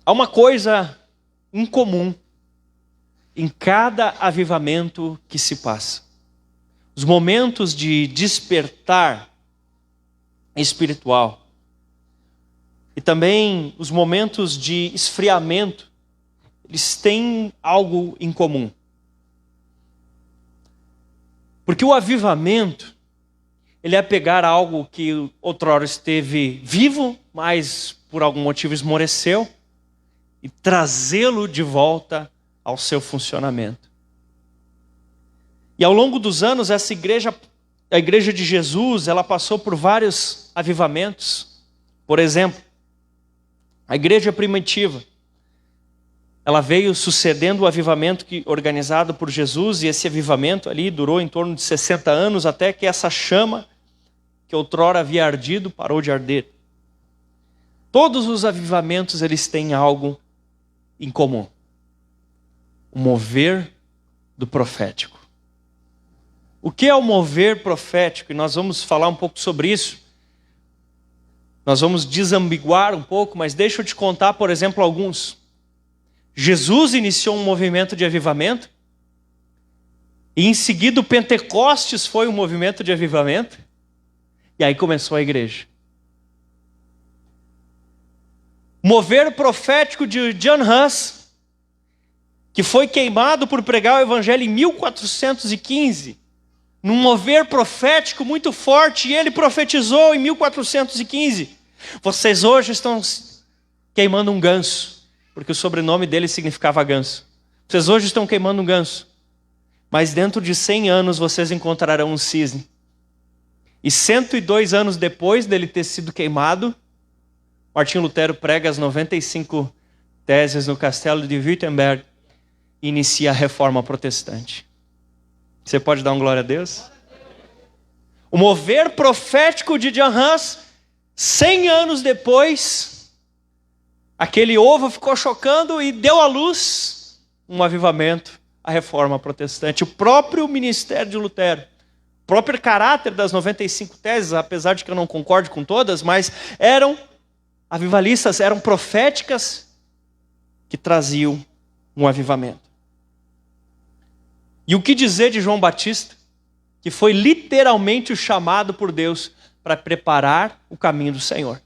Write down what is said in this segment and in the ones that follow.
Há uma coisa incomum em cada avivamento que se passa. Os momentos de despertar espiritual e também os momentos de esfriamento, eles têm algo em comum. Porque o avivamento, ele é pegar algo que outrora esteve vivo, mas por algum motivo esmoreceu, e trazê-lo de volta ao seu funcionamento. E ao longo dos anos, essa igreja, a igreja de Jesus, ela passou por vários avivamentos. Por exemplo, a igreja primitiva, ela veio sucedendo o avivamento organizado por Jesus, e esse avivamento ali durou em torno de 60 anos, até que essa chama que outrora havia ardido parou de arder. Todos os avivamentos, eles têm algo em comum: o mover do profético. O que é o mover profético? E nós vamos falar um pouco sobre isso. Nós vamos desambiguar um pouco, mas deixa eu te contar, por exemplo, alguns. Jesus iniciou um movimento de avivamento, e em seguida o Pentecostes foi um movimento de avivamento, e aí começou a igreja. O mover profético de John Huss, que foi queimado por pregar o evangelho em 1415, num mover profético muito forte, e ele profetizou em 1415: vocês hoje estão queimando um ganso, porque o sobrenome dele significava ganso. Vocês hoje estão queimando um ganso, mas dentro de 100 anos vocês encontrarão um cisne. E 102 anos depois dele ter sido queimado, Martinho Lutero prega as 95 teses no castelo de Wittenberg e inicia a reforma protestante. Você pode dar um glória a Deus? O mover profético de John Huss, 100 anos depois, aquele ovo ficou chocando e deu à luz um avivamento, a reforma protestante. O próprio ministério de Lutero, o próprio caráter das 95 teses, apesar de que eu não concorde com todas, mas eram avivalistas, eram proféticas que traziam um avivamento. E o que dizer de João Batista, que foi literalmente o chamado por Deus para preparar o caminho do Senhor?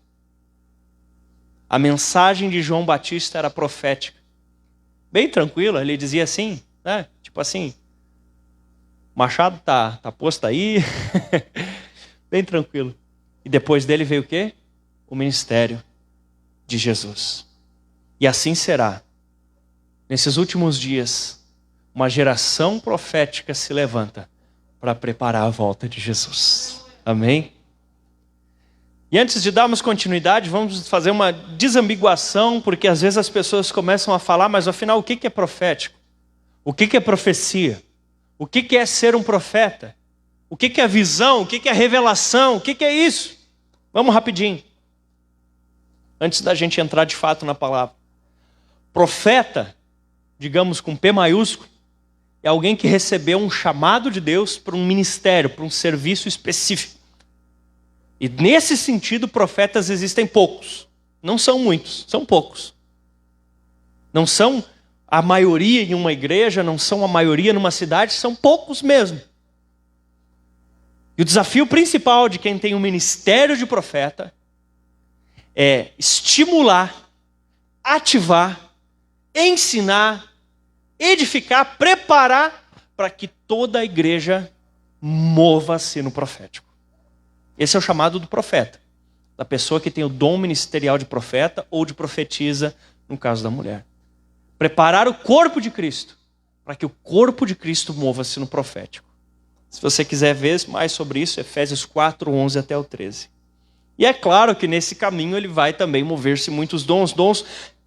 A mensagem de João Batista era profética. Bem tranquila, ele dizia assim, né? Tipo assim, o machado tá posto aí. Bem tranquilo. E depois dele veio o quê? O ministério de Jesus. E assim será. Nesses últimos dias, uma geração profética se levanta para preparar a volta de Jesus. Amém? E antes de darmos continuidade, vamos fazer uma desambiguação, porque às vezes as pessoas começam a falar, mas afinal, o que é profético? O que é profecia? O que é ser um profeta? O que é visão? O que é revelação? O que é isso? Vamos rapidinho, antes da gente entrar de fato na palavra. Profeta, digamos com P maiúsculo, é alguém que recebeu um chamado de Deus para um ministério, para um serviço específico. E nesse sentido, profetas existem poucos. Não são muitos, são poucos. Não são a maioria em uma igreja, não são a maioria numa cidade, são poucos mesmo. E o desafio principal de quem tem um ministério de profeta é estimular, ativar, ensinar, edificar, preparar para que toda a igreja mova-se no profético. Esse é o chamado do profeta, da pessoa que tem o dom ministerial de profeta ou de profetisa, no caso da mulher. Preparar o corpo de Cristo, para que o corpo de Cristo mova-se no profético. Se você quiser ver mais sobre isso, Efésios 4, 11 até o 13. E é claro que nesse caminho ele vai também mover-se muitos dons. Dons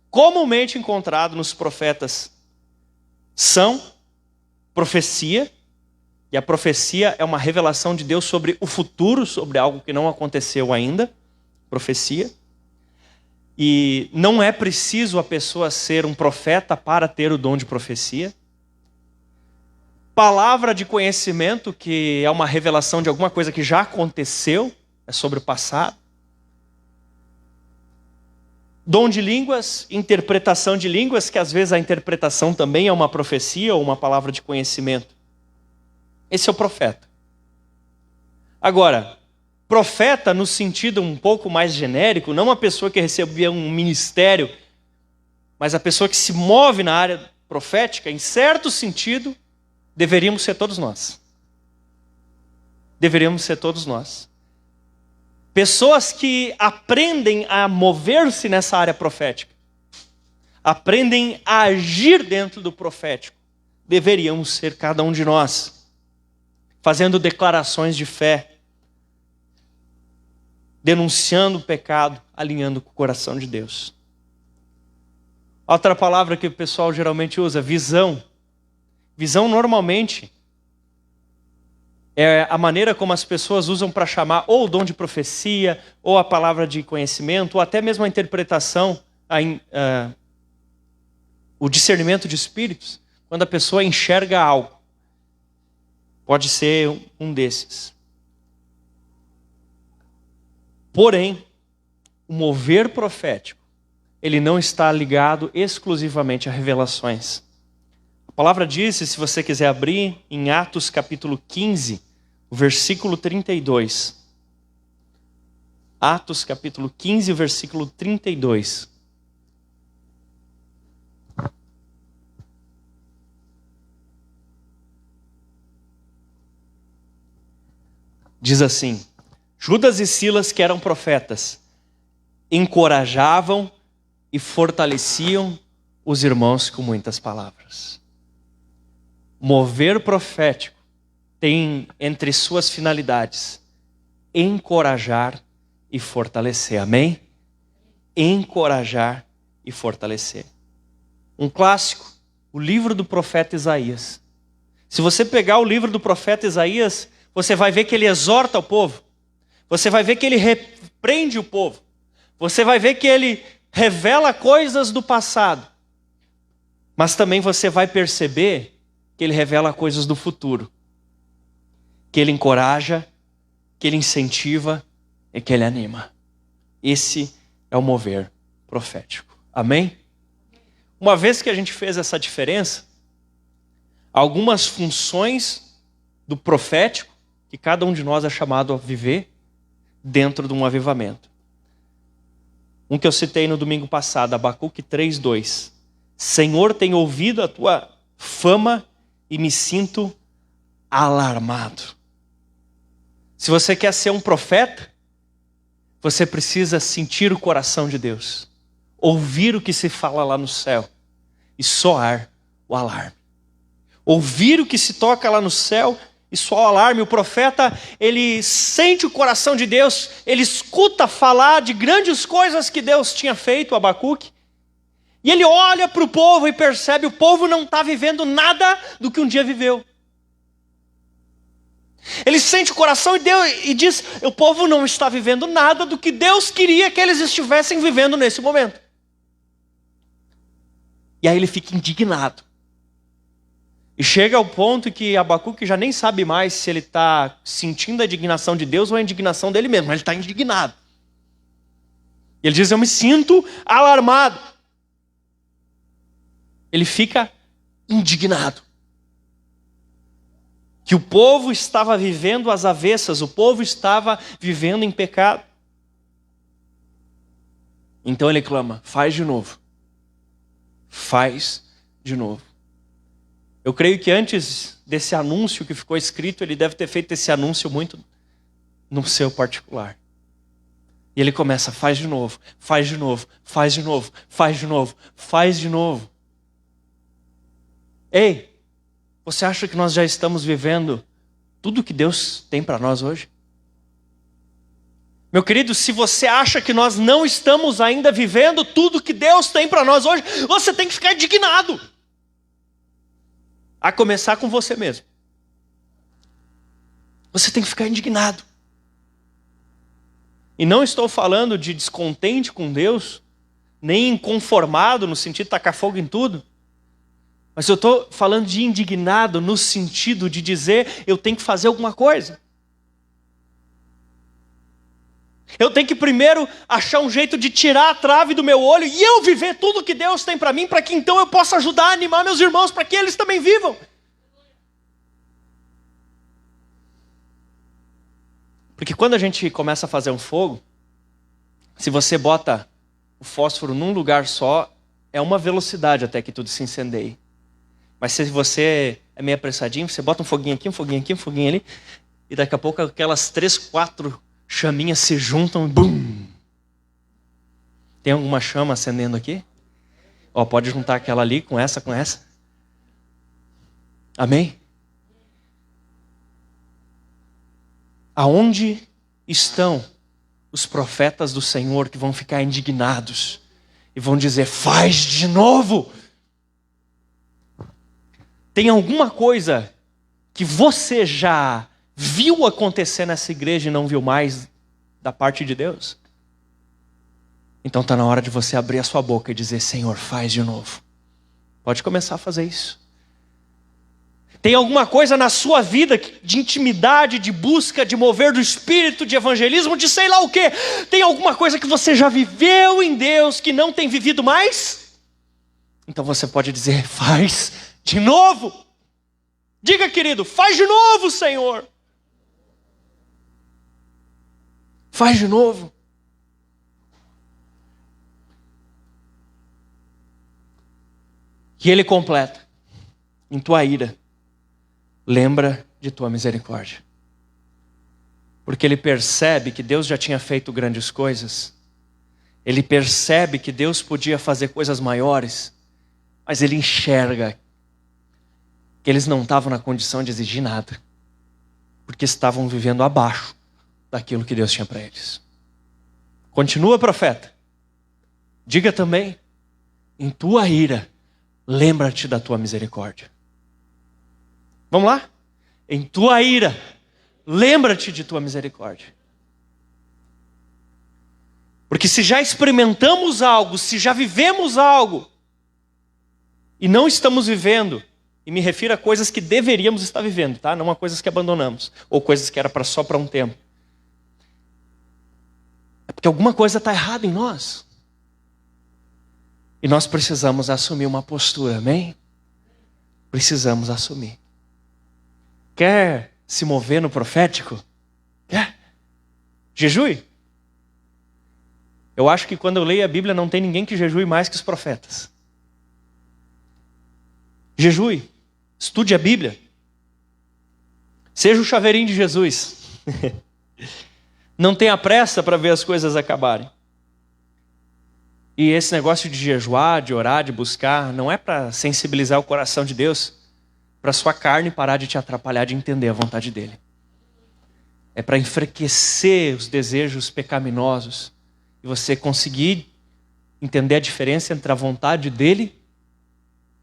comumente encontrados nos profetas são profecia, e a profecia é uma revelação de Deus sobre o futuro, sobre algo que não aconteceu ainda. Profecia. E não é preciso a pessoa ser um profeta para ter o dom de profecia. Palavra de conhecimento, que é uma revelação de alguma coisa que já aconteceu, é sobre o passado. Dom de línguas, interpretação de línguas, que às vezes a interpretação também é uma profecia ou uma palavra de conhecimento. Esse é o profeta. Agora, profeta no sentido um pouco mais genérico, não uma pessoa que recebia um ministério, mas a pessoa que se move na área profética, em certo sentido, deveríamos ser todos nós. Deveríamos ser todos nós. Pessoas que aprendem a mover-se nessa área profética, aprendem a agir dentro do profético, deveríamos ser cada um de nós, fazendo declarações de fé, denunciando o pecado, alinhando com o coração de Deus. Outra palavra que o pessoal geralmente usa, visão. Visão normalmente é a maneira como as pessoas usam para chamar ou o dom de profecia, ou a palavra de conhecimento, ou até mesmo a interpretação, o discernimento de espíritos, quando a pessoa enxerga algo. Pode ser um desses. Porém, o mover profético, ele não está ligado exclusivamente a revelações. A palavra diz, se você quiser abrir, em Atos capítulo 15, o versículo 32. Atos capítulo 15, versículo 32. Diz assim: Judas e Silas, que eram profetas, encorajavam e fortaleciam os irmãos com muitas palavras. Mover profético tem entre suas finalidades encorajar e fortalecer. Amém? Encorajar e fortalecer. Um clássico, o livro do profeta Isaías. Se você pegar o livro do profeta Isaías, você vai ver que ele exorta o povo. Você vai ver que ele repreende o povo. Você vai ver que ele revela coisas do passado. Mas também você vai perceber que ele revela coisas do futuro. Que ele encoraja, que ele incentiva e que ele anima. Esse é o mover profético. Amém? Uma vez que a gente fez essa diferença, algumas funções do profético, que cada um de nós é chamado a viver dentro de um avivamento. Um que eu citei no domingo passado, Abacuque 3:2. Senhor, tenho ouvido a tua fama e me sinto alarmado. Se você quer ser um profeta, você precisa sentir o coração de Deus, ouvir o que se fala lá no céu e soar o alarme. Ouvir o que se toca lá no céu e soar o alarme. O profeta, ele sente o coração de Deus, ele escuta falar de grandes coisas que Deus tinha feito, Abacuque, e ele olha para o povo e percebe que o povo não está vivendo nada do que um dia viveu. Ele sente o coração e diz, o povo não está vivendo nada do que Deus queria que eles estivessem vivendo nesse momento. E aí ele fica indignado. E chega ao ponto que Abacuque já nem sabe mais se ele está sentindo a indignação de Deus ou a indignação dele mesmo, mas ele está indignado. E ele diz, eu me sinto alarmado. Ele fica indignado. Que o povo estava vivendo às avessas, o povo estava vivendo em pecado. Então ele clama, faz de novo. Faz de novo. Eu creio que antes desse anúncio que ficou escrito, ele deve ter feito esse anúncio muito no seu particular. E ele começa, faz de novo, faz de novo, faz de novo, faz de novo, faz de novo. Ei, você acha que nós já estamos vivendo tudo que Deus tem para nós hoje? Meu querido, se você acha que nós não estamos ainda vivendo tudo que Deus tem para nós hoje, você tem que ficar indignado. A começar com você mesmo. Você tem que ficar indignado. E não estou falando de descontente com Deus, nem inconformado no sentido de tacar fogo em tudo. Mas eu estou falando de indignado no sentido de dizer, eu tenho que fazer alguma coisa. Eu tenho que primeiro achar um jeito de tirar a trave do meu olho e eu viver tudo que Deus tem para mim, para que então eu possa ajudar a animar meus irmãos, para que eles também vivam. Porque quando a gente começa a fazer um fogo, se você bota o fósforo num lugar só, é uma velocidade até que tudo se incendeie. Mas se você é meio apressadinho, você bota um foguinho aqui, um foguinho aqui, um foguinho ali, e daqui a pouco aquelas 3, 4 chaminhas se juntam e bum! Tem alguma chama acendendo aqui? Ó, pode juntar aquela ali com essa, com essa. Amém? Aonde estão os profetas do Senhor que vão ficar indignados e vão dizer, faz de novo? Tem alguma coisa que você já viu acontecer nessa igreja e não viu mais da parte de Deus? Então está na hora de você abrir a sua boca e dizer, Senhor, faz de novo. Pode começar a fazer isso. Tem alguma coisa na sua vida de intimidade, de busca, de mover do Espírito, de evangelismo, de sei lá o quê? Tem alguma coisa que você já viveu em Deus que não tem vivido mais? Então você pode dizer, faz de novo. Diga, querido, faz de novo, Senhor. Faz de novo. E ele completa, em tua ira, lembra de tua misericórdia. Porque ele percebe que Deus já tinha feito grandes coisas. Ele percebe que Deus podia fazer coisas maiores. Mas ele enxerga que eles não estavam na condição de exigir nada. Porque estavam vivendo abaixo daquilo que Deus tinha para eles. Continua, profeta. Diga também, em tua ira, lembra-te da tua misericórdia. Vamos lá? Em tua ira, lembra-te de tua misericórdia. Porque se já experimentamos algo, se já vivemos algo, e não estamos vivendo, e me refiro a coisas que deveríamos estar vivendo, tá? Não a coisas que abandonamos, ou coisas que era só para um tempo. É porque alguma coisa está errada em nós. E nós precisamos assumir uma postura, amém? Precisamos assumir. Quer se mover no profético? Quer? Jejue? Eu acho que quando eu leio a Bíblia não tem ninguém que jejue mais que os profetas. Jejue. Estude a Bíblia. Seja o chaveirinho de Jesus. Não tenha pressa para ver as coisas acabarem. E esse negócio de jejuar, de orar, de buscar, não é para sensibilizar o coração de Deus, para sua carne parar de te atrapalhar de entender a vontade dele. É para enfraquecer os desejos pecaminosos e você conseguir entender a diferença entre a vontade dele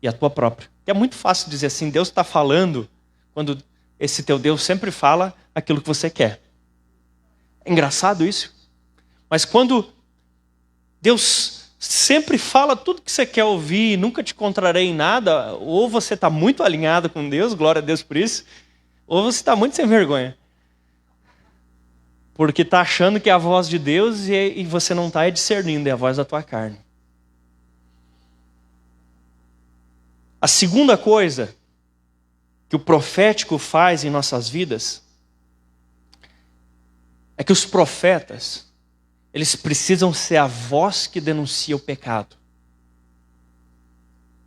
e a tua própria. É muito fácil dizer assim, Deus está falando, quando esse teu Deus sempre fala aquilo que você quer. É engraçado isso. Mas quando Deus sempre fala tudo que você quer ouvir e nunca te contrarei em nada, ou você está muito alinhado com Deus, glória a Deus por isso, ou você está muito sem vergonha. Porque está achando que é a voz de Deus e você não está discernindo, é a voz da tua carne. A segunda coisa que o profético faz em nossas vidas é que os profetas, eles precisam ser a voz que denuncia o pecado.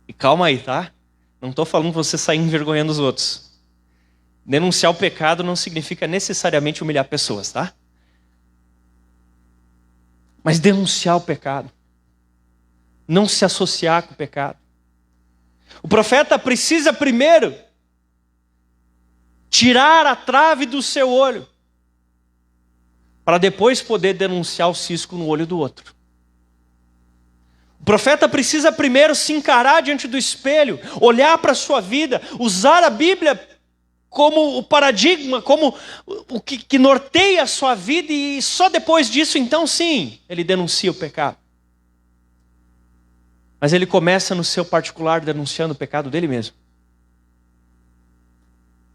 E calma aí, tá? Não estou falando para você sair envergonhando os outros. Denunciar o pecado não significa necessariamente humilhar pessoas, tá? Mas denunciar o pecado. Não se associar com o pecado. O profeta precisa primeiro tirar a trave do seu olho, para depois poder denunciar o cisco no olho do outro. O profeta precisa primeiro se encarar diante do espelho, olhar para a sua vida, usar a Bíblia como o paradigma, como o que norteia a sua vida, e só depois disso, então sim, ele denuncia o pecado. Mas ele começa no seu particular denunciando o pecado dele mesmo.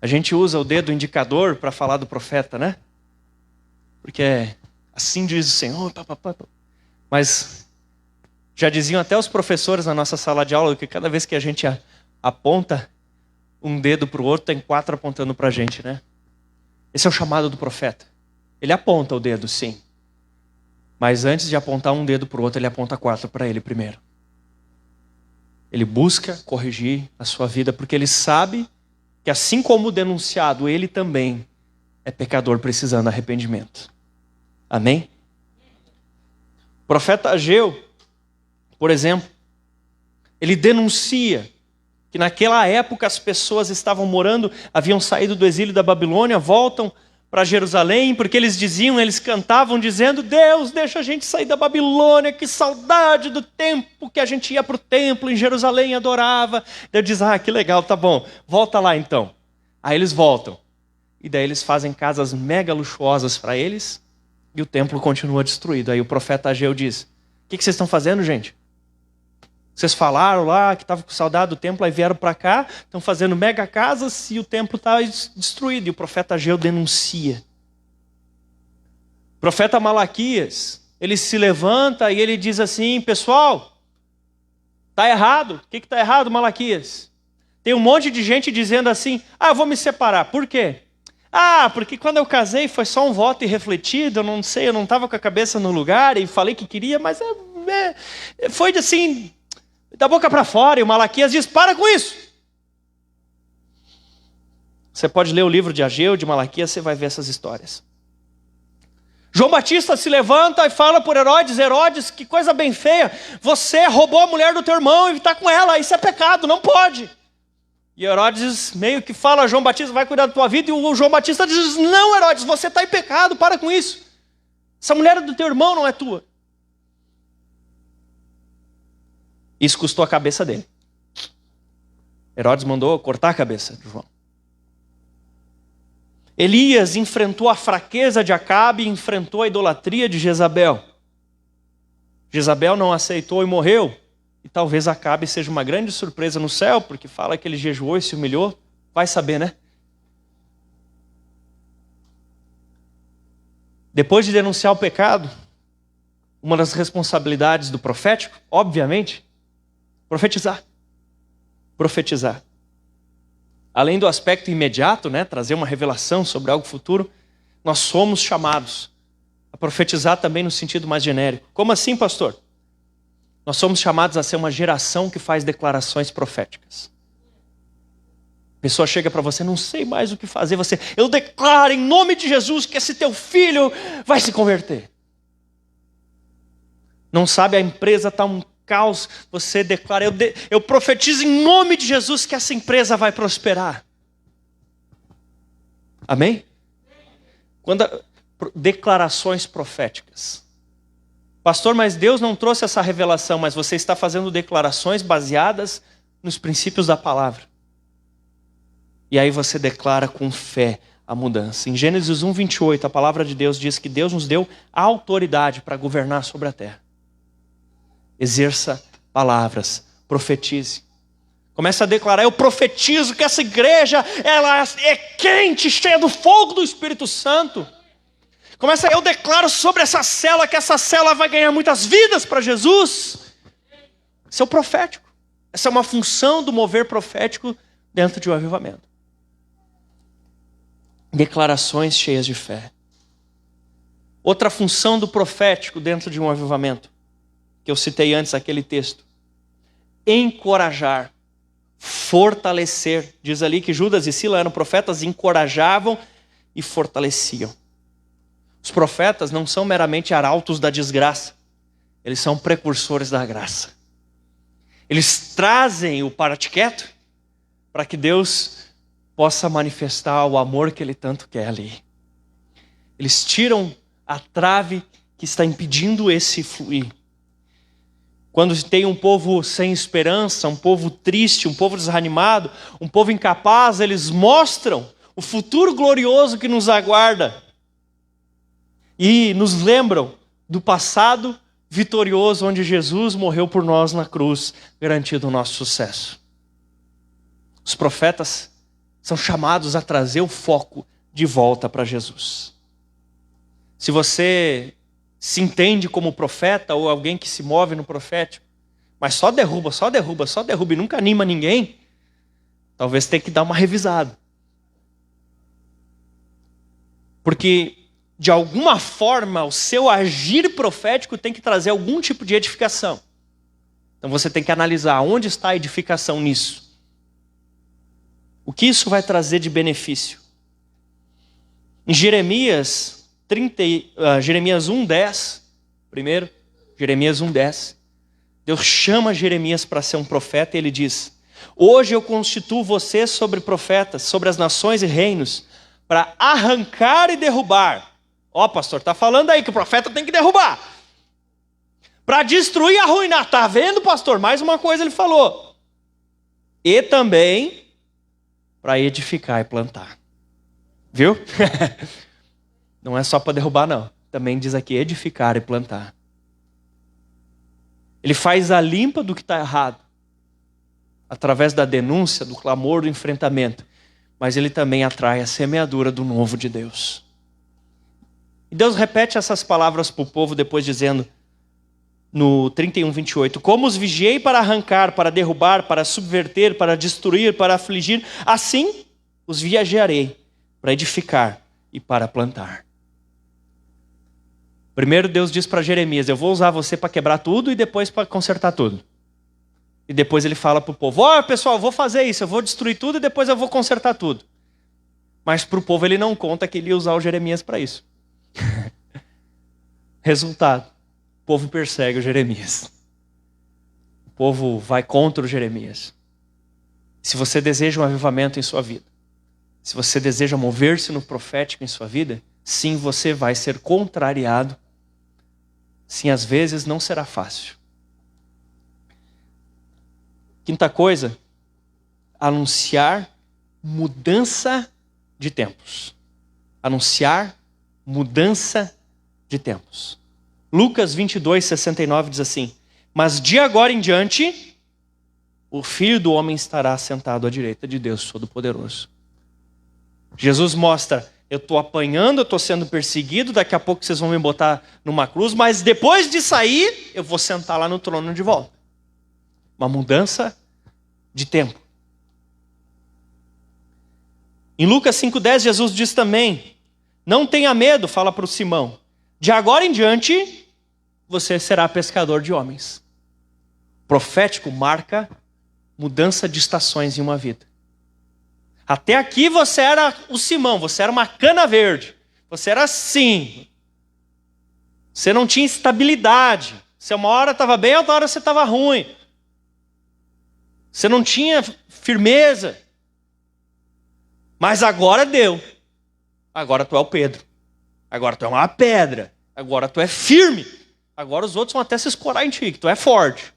A gente usa o dedo indicador para falar do profeta, né? Porque Assim diz o Senhor. Mas já diziam até os professores na nossa sala de aula que cada vez que a gente aponta um dedo para o outro, tem 4 apontando para a gente, né? Esse é o chamado do profeta. Ele aponta o dedo, sim. Mas antes de apontar um dedo para o outro, ele aponta 4 para ele primeiro. Ele busca corrigir a sua vida, porque ele sabe que assim como o denunciado, ele também é pecador precisando de arrependimento. Amém? O profeta Ageu, por exemplo, ele denuncia que naquela época as pessoas estavam morando, haviam saído do exílio da Babilônia, voltam para Jerusalém, porque eles cantavam dizendo: Deus, deixa a gente sair da Babilônia, que saudade do tempo que a gente ia para o templo em Jerusalém e adorava. Deus diz: que legal, tá bom, volta lá então. Aí eles voltam, e daí eles fazem casas mega luxuosas para eles, e o templo continua destruído. Aí o profeta Ageu diz: o que vocês estão fazendo, gente? Vocês falaram lá que estavam com saudade do templo, aí vieram para cá, estão fazendo mega casas e o templo está destruído. E o profeta Ageu denuncia. O profeta Malaquias, ele se levanta e ele diz assim: pessoal, está errado. O que está errado, Malaquias? Tem um monte de gente dizendo assim: eu vou me separar. Por quê? Porque quando eu casei foi só um voto irrefletido, eu não sei, eu não estava com a cabeça no lugar e falei que queria, mas foi assim, da boca para fora. E o Malaquias diz: para com isso. Você pode ler o livro de Ageu, de Malaquias, você vai ver essas histórias. João Batista se levanta e fala por Herodes: Herodes, que coisa bem feia, você roubou a mulher do teu irmão e está com ela, isso é pecado, não pode. E Herodes meio que fala a João Batista: vai cuidar da tua vida. E o João Batista diz: não, Herodes, você está em pecado, para com isso. Essa mulher do teu irmão não é tua. Isso custou a cabeça dele. Herodes mandou cortar a cabeça de João. Elias enfrentou a fraqueza de Acabe e enfrentou a idolatria de Jezabel. Jezabel não aceitou e morreu. E talvez Acabe seja uma grande surpresa no céu, porque fala que ele jejuou e se humilhou. Vai saber, né? Depois de denunciar o pecado, uma das responsabilidades do profético, obviamente, profetizar. Profetizar. Além do aspecto imediato, né, trazer uma revelação sobre algo futuro, nós somos chamados a profetizar também no sentido mais genérico. Como assim, pastor? Nós somos chamados a ser uma geração que faz declarações proféticas. A pessoa chega para você: não sei mais o que fazer. Você: eu declaro em nome de Jesus que esse teu filho vai se converter. Não sabe, a empresa está um caos. Você declara: eu profetizo em nome de Jesus que essa empresa vai prosperar. Amém? Declarações proféticas. Pastor, mas Deus não trouxe essa revelação, mas você está fazendo declarações baseadas nos princípios da palavra. E aí você declara com fé a mudança. Em Gênesis 1:28, a palavra de Deus diz que Deus nos deu a autoridade para governar sobre a terra. Exerça palavras, profetize. Comece a declarar: eu profetizo que essa igreja ela é quente, cheia do fogo do Espírito Santo. Eu declaro sobre essa célula que essa célula vai ganhar muitas vidas para Jesus. Isso é o profético. Essa é uma função do mover profético dentro de um avivamento. Declarações cheias de fé. Outra função do profético dentro de um avivamento, que eu citei antes aquele texto: encorajar, fortalecer. Diz ali que Judas e Sila eram profetas, encorajavam e fortaleciam. Os profetas não são meramente arautos da desgraça, eles são precursores da graça. Eles trazem o para-te-quieto para que Deus possa manifestar o amor que Ele tanto quer ali. Eles tiram a trave que está impedindo esse fluir. Quando tem um povo sem esperança, um povo triste, um povo desanimado, um povo incapaz, eles mostram o futuro glorioso que nos aguarda. E nos lembram do passado vitorioso, onde Jesus morreu por nós na cruz, garantindo o nosso sucesso. Os profetas são chamados a trazer o foco de volta para Jesus. Se você se entende como profeta ou alguém que se move no profético, mas só derruba e nunca anima ninguém, talvez tenha que dar uma revisada. Porque, de alguma forma, o seu agir profético tem que trazer algum tipo de edificação. Então você tem que analisar onde está a edificação nisso. O que isso vai trazer de benefício? Em Jeremias 1:10, primeiro, Jeremias 1:10, Deus chama Jeremias para ser um profeta e ele diz: hoje eu constituo você sobre profetas, sobre as nações e reinos, para arrancar e derrubar. Ó, pastor, está falando aí que o profeta tem que derrubar. Para destruir e arruinar. Está vendo, pastor? Mais uma coisa ele falou. E também para edificar e plantar. Viu? Não é só para derrubar, não. Também diz aqui edificar e plantar. Ele faz a limpa do que está errado, através da denúncia, do clamor, do enfrentamento. Mas ele também atrai a semeadura do novo de Deus. E Deus repete essas palavras para o povo depois dizendo, no 31:28, como os vigiei para arrancar, para derrubar, para subverter, para destruir, para afligir, assim os vigiarei para edificar e para plantar. Primeiro Deus diz para Jeremias, eu vou usar você para quebrar tudo e depois para consertar tudo. E depois ele fala para o povo, ó pessoal, eu vou fazer isso, eu vou destruir tudo e depois eu vou consertar tudo. Mas para o povo ele não conta que ele ia usar o Jeremias para isso. Resultado, o povo persegue o Jeremias. O povo vai contra o Jeremias. Se você deseja um avivamento em sua vida, se você deseja mover-se no profético em sua vida, sim, você vai ser contrariado. Sim, às vezes não será fácil. Quinta coisa, anunciar mudança de tempos. Anunciar mudança de tempos. Lucas 22:69 diz assim, mas de agora em diante, o Filho do Homem estará sentado à direita de Deus Todo-Poderoso. Jesus mostra, eu estou apanhando, eu estou sendo perseguido, daqui a pouco vocês vão me botar numa cruz, mas depois de sair, eu vou sentar lá no trono de volta. Uma mudança de tempo. Em Lucas 5:10, Jesus diz também, não tenha medo, fala para o Simão, de agora em diante, você será pescador de homens. Profético marca mudança de estações em uma vida. Até aqui você era o Simão, você era uma cana verde. Você era assim. Você não tinha estabilidade. Você uma hora estava bem, outra hora você estava ruim. Você não tinha firmeza. Mas agora deu. Agora tu é o Pedro. Agora tu é uma pedra. Agora tu é firme. Agora os outros vão até se escorar em ti, que tu é forte.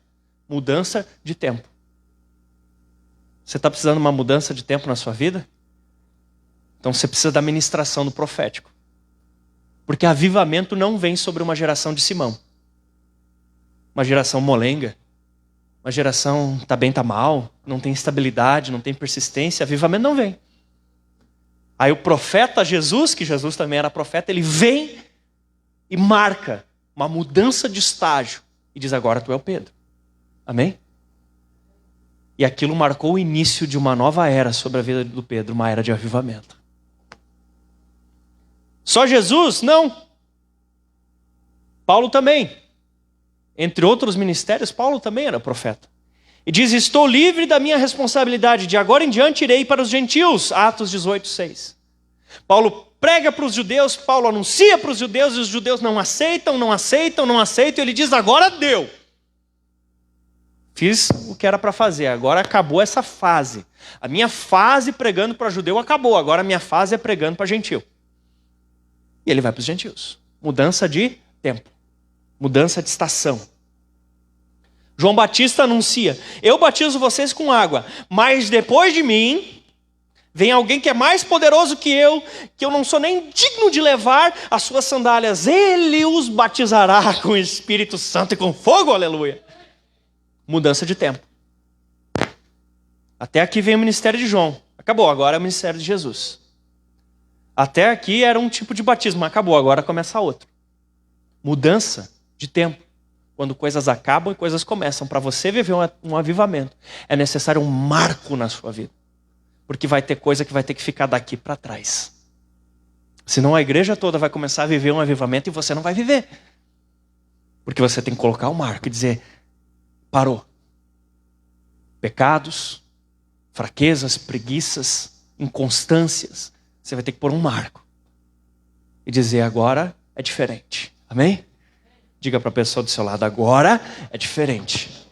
Mudança de tempo. Você está precisando de uma mudança de tempo na sua vida? Então você precisa da ministração do profético. Porque avivamento não vem sobre uma geração de Simão. Uma geração molenga. Uma geração tá bem, tá mal. Não tem estabilidade, não tem persistência. Avivamento não vem. Aí o profeta Jesus, que Jesus também era profeta, ele vem e marca uma mudança de estágio. E diz, agora tu é o Pedro. Amém? E aquilo marcou o início de uma nova era sobre a vida do Pedro, uma era de avivamento. Só Jesus? Não. Paulo também. Entre outros ministérios, Paulo também era profeta. E diz, estou livre da minha responsabilidade, de agora em diante irei para os gentios. Atos 18:6. Paulo prega para os judeus, Paulo anuncia para os judeus, e os judeus não aceitam, e ele diz, agora deu. Fiz o que era para fazer, agora acabou essa fase. A minha fase pregando para judeu acabou, agora a minha fase é pregando para gentil. E ele vai para os gentios. Mudança de tempo, mudança de estação. João Batista anuncia, eu batizo vocês com água, mas depois de mim, vem alguém que é mais poderoso que eu não sou nem digno de levar as suas sandálias. Ele os batizará com o Espírito Santo e com fogo, aleluia. Mudança de tempo. Até aqui vem o ministério de João. Acabou, agora é o ministério de Jesus. Até aqui era um tipo de batismo, acabou, agora começa outro. mudança de tempo. Quando coisas acabam e coisas começam. Para você viver um avivamento, é necessário um marco na sua vida. Porque vai ter coisa que vai ter que ficar daqui para trás. Senão a igreja toda vai começar a viver um avivamento e você não vai viver. Porque você tem que colocar um marco e dizer, parou. Pecados, fraquezas, preguiças, inconstâncias. Você vai ter que pôr um marco. E dizer, agora é diferente. Amém? Diga para a pessoa do seu lado, agora é diferente.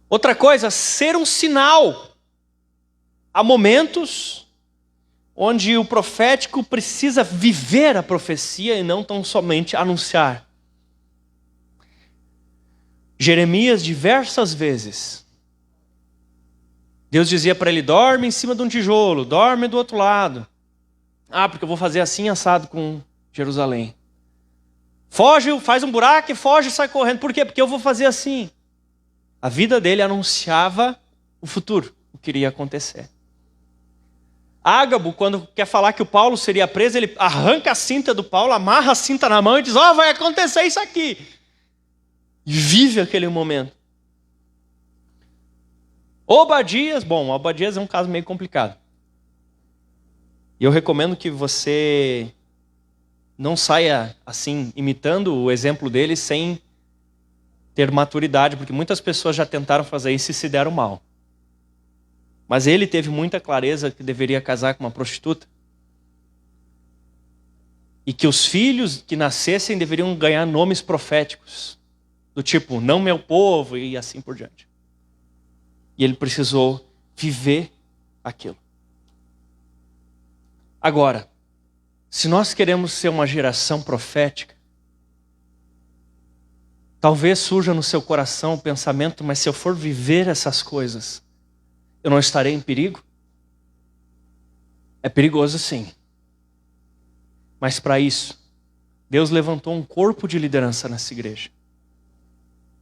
Outra coisa, ser um sinal. Há momentos onde o profético precisa viver a profecia e não tão somente anunciar. Jeremias, diversas vezes, Deus dizia para ele, dorme em cima de um tijolo, dorme do outro lado. Ah, porque eu vou fazer assim assado com Jerusalém. Foge, faz um buraco e foge e sai correndo. Por quê? Porque eu vou fazer assim. A vida dele anunciava o futuro, o que iria acontecer. Ágabo, quando quer falar que o Paulo seria preso, ele arranca a cinta do Paulo, amarra a cinta na mão e diz, vai acontecer isso aqui. E vive aquele momento. Obadias é um caso meio complicado. E eu recomendo que você não saia assim, imitando o exemplo dele sem ter maturidade, porque muitas pessoas já tentaram fazer isso e se deram mal. Mas ele teve muita clareza que deveria casar com uma prostituta. E que os filhos que nascessem deveriam ganhar nomes proféticos. Do tipo, não meu povo e assim por diante. E ele precisou viver aquilo. Agora, se nós queremos ser uma geração profética, talvez surja no seu coração o pensamento, mas se eu for viver essas coisas, eu não estarei em perigo? É perigoso sim. Mas para isso, Deus levantou um corpo de liderança nessa igreja.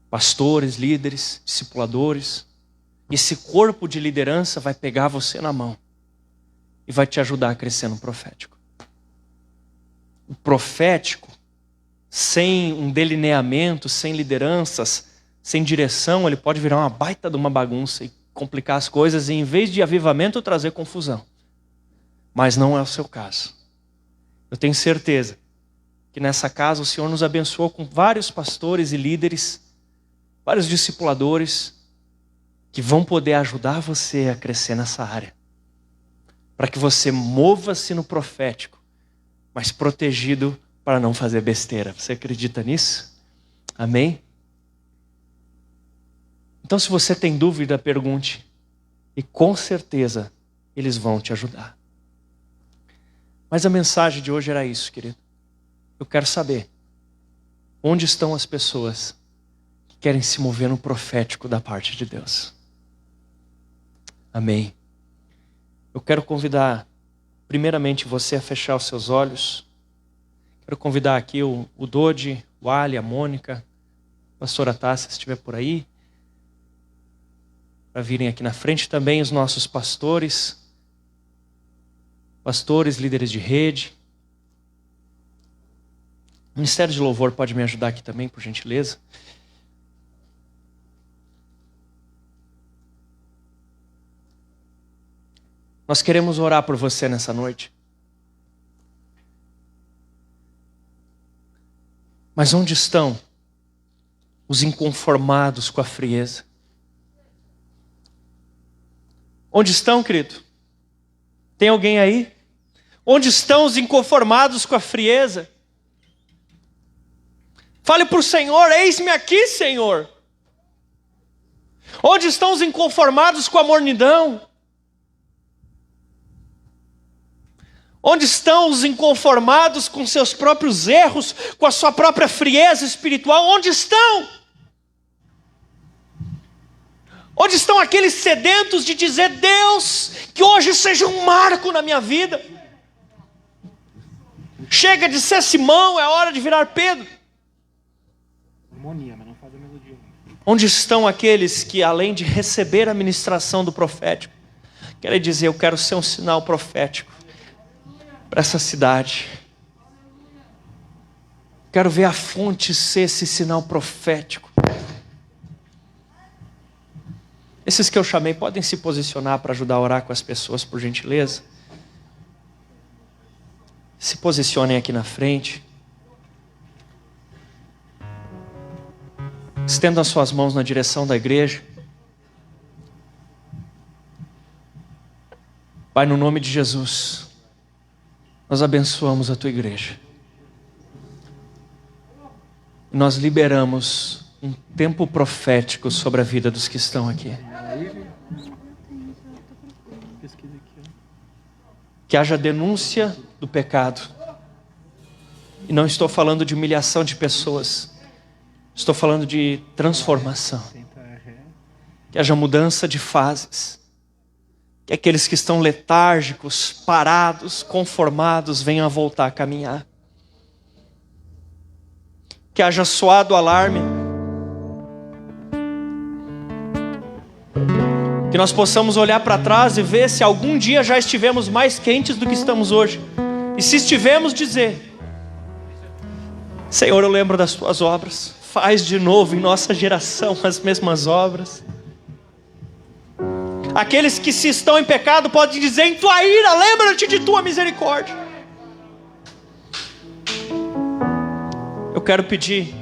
Pastores, líderes, discipuladores. Esse corpo de liderança vai pegar você na mão e vai te ajudar a crescer no profético. O profético, sem um delineamento, sem lideranças, sem direção, ele pode virar uma baita de uma bagunça e complicar as coisas e, em vez de avivamento, trazer confusão. Mas não é o seu caso. Eu tenho certeza que nessa casa o Senhor nos abençoou com vários pastores e líderes, vários discipuladores, que vão poder ajudar você a crescer nessa área. Para que você mova-se no profético, mas protegido para não fazer besteira. Você acredita nisso? Amém? Então, se você tem dúvida, pergunte. E com certeza, eles vão te ajudar. Mas a mensagem de hoje era isso, querido. Eu quero saber, onde estão as pessoas que querem se mover no profético da parte de Deus? Amém. Eu quero convidar, primeiramente, você a fechar os seus olhos. Quero convidar aqui o Dodi, o Ali, a Mônica, a pastora Tássia, se estiver por aí, para virem aqui na frente também os nossos pastores, líderes de rede. O Ministério de Louvor pode me ajudar aqui também, por gentileza. Nós queremos orar por você nessa noite. Mas onde estão os inconformados com a frieza? Onde estão, querido? Tem alguém aí? Onde estão os inconformados com a frieza? Fale para o Senhor, eis-me aqui, Senhor. Onde estão os inconformados com a mornidão? Onde estão os inconformados com seus próprios erros, com a sua própria frieza espiritual? Onde estão? Onde estão aqueles sedentos de dizer, Deus, que hoje seja um marco na minha vida? Chega de ser Simão, é hora de virar Pedro. Harmonia, mas não faz a melodia. Onde estão aqueles que, além de receber a ministração do profético, Quero dizer, eu quero ser um sinal profético para essa cidade. Quero ver a fonte ser esse sinal profético. Esses que eu chamei podem se posicionar para ajudar a orar com as pessoas, por gentileza? Se posicionem aqui na frente. Estendam as suas mãos na direção da igreja. Pai, no nome de Jesus, nós abençoamos a tua igreja. Nós liberamos um tempo profético sobre a vida dos que estão aqui. Que haja denúncia do pecado. E não estou falando de humilhação de pessoas. Estou falando de transformação. Que haja mudança de fases. Que aqueles que estão letárgicos, parados, conformados, venham a voltar a caminhar. Que haja soado o alarme. Que nós possamos olhar para trás e ver se algum dia já estivemos mais quentes do que estamos hoje. E se estivemos, dizer: Senhor, eu lembro das tuas obras. Faz de novo em nossa geração as mesmas obras. Aqueles que se estão em pecado podem dizer: em tua ira, lembra-te de tua misericórdia. Eu quero pedir